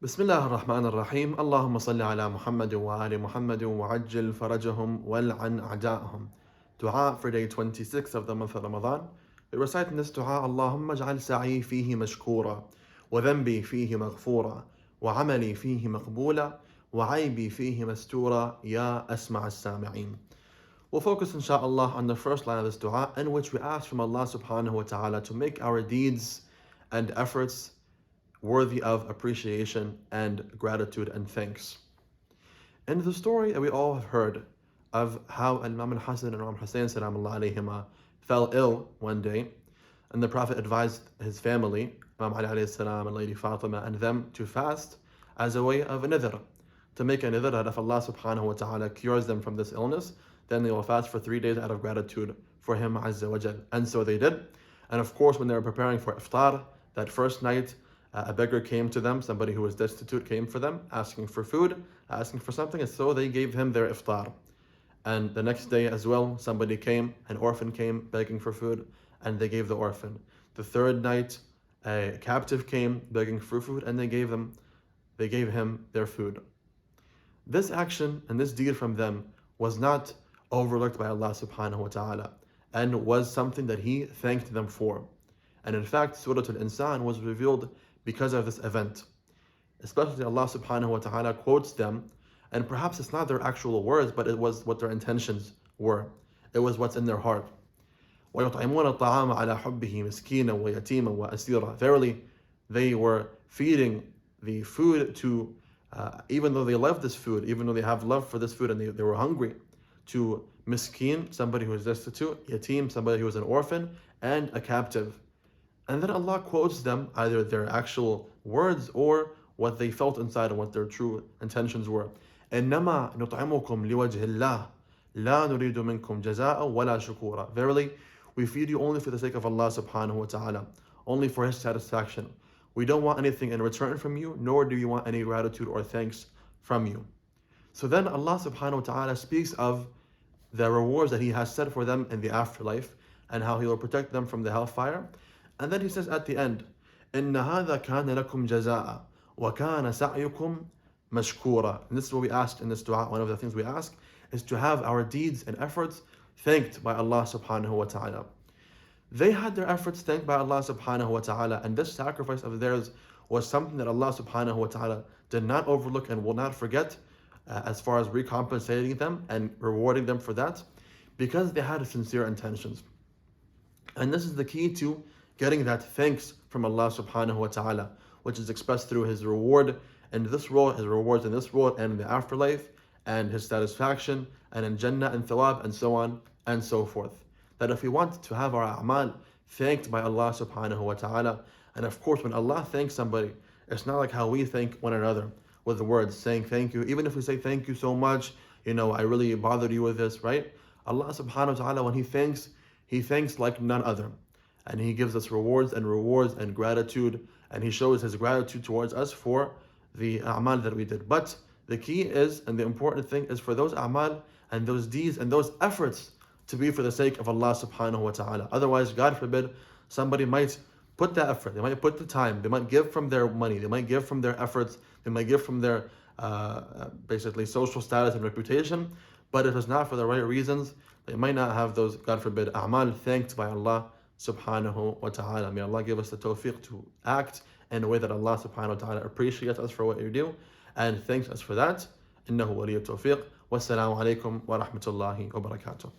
بسم الله الرحمن الرحيم اللهم صل على محمد وآل محمد وعجل فرجهم والعن أعدائهم. Dua for day 26 of the month of Ramadan. We recite in this dua: اللهم اجعل سعي فيه مشكورا وذنبي فيه مغفورا وعملي فيه مقبولا وعيبي فيه مستورا يا أسمع السامعين. We'll focus inshallah on the first line of this dua, in which we ask from Allah subhanahu wa ta'ala to make our deeds and efforts worthy of appreciation and gratitude and thanks. In the story that we all have heard of how Imam al-Hasan and Imam Hussein salamullah alayhima fell ill one day, and the Prophet advised his family, Imam Ali alayhi salam and Lady Fatima, and them to fast as a way of a nidhr, to make a nidhr that if Allah subhanahu wa ta'ala cures them from this illness, then they will fast for 3 days out of gratitude for Him Azza wa Jal. And so they did. And of course, when they were preparing for iftar, that first night, a beggar came to them, somebody who was destitute came for them, asking for food, asking for something, and so they gave him their iftar. And the next day as well, somebody came, an orphan came begging for food, and they gave the orphan. The third night, a captive came begging for food, and they gave him their food. This action and this deed from them was not overlooked by Allah subhanahu wa ta'ala, and was something that He thanked them for. And in fact, Sūrat-ul-Insān was revealed because of this event. Especially Allah subhanahu wa ta'ala quotes them, and perhaps it's not their actual words, but it was what their intentions were. It was what's in their heart. وَيُطْعِمُونَ الطَّعَامَ عَلَى حُبِّهِ مِسْكِينًا وَيَتِيمًا وَأَسِيرًا. Verily, they were feeding the food to, even though they love this food, even though they have love for this food and they were hungry, to miskeen, somebody who is destitute, yatim, somebody who is an orphan, and a captive. And then Allah quotes them, either their actual words or what they felt inside and what their true intentions were. إِنَّمَا نُطْعِمُكُمْ لِوَجْهِ اللَّهِ لَا نُرِيدُ مِنْكُمْ جَزَاءً وَلَا شُكُورًا. Verily, we feed you only for the sake of Allah subhanahu wa ta'ala, only for His satisfaction. We don't want anything in return from you, nor do we want any gratitude or thanks from you. So then Allah subhanahu wa ta'ala speaks of the rewards that He has set for them in the afterlife, and how He will protect them from the hellfire. And then He says at the end, إِنَّ هَذَا كَانَ لَكُمْ جَزَاءً وَكَانَ سَعْيُكُمْ مَشْكُورًا. And this is what we asked in this dua. One of the things we ask is to have our deeds and efforts thanked by Allah subhanahu wa ta'ala. They had their efforts thanked by Allah subhanahu wa ta'ala, and this sacrifice of theirs was something that Allah subhanahu wa ta'ala did not overlook and will not forget, as far as recompensating them and rewarding them for that, because they had sincere intentions. And this is the key to getting that thanks from Allah subhanahu wa ta'ala, which is expressed through His reward in this world, His rewards in this world and in the afterlife, and His satisfaction, and in Jannah and Thawab, and so on and so forth. That if we want to have our a'mal thanked by Allah subhanahu wa ta'ala, and of course when Allah thanks somebody, it's not like how we thank one another with the words saying thank you. Even if we say thank you so much, I really bothered you with this, right? Allah subhanahu wa ta'ala, when He thanks like none other. And He gives us rewards and gratitude, and He shows His gratitude towards us for the a'mal that we did. But the key is, and the important thing is, for those a'mal and those deeds and those efforts to be for the sake of Allah subhanahu wa ta'ala. Otherwise, God forbid, somebody might put the effort, they might put the time, they might give from their money, they might give from their efforts, they might give from their basically social status and reputation, but if it's not for the right reasons, they might not have those, God forbid, a'mal thanked by Allah subhanahu wa ta'ala. May Allah give us the tawfiq to act in a way that Allah subhanahu wa ta'ala appreciates us for what we do and thanks us for that. إنه ولي التوفيق. والسلام عليكم ورحمة الله وبركاته.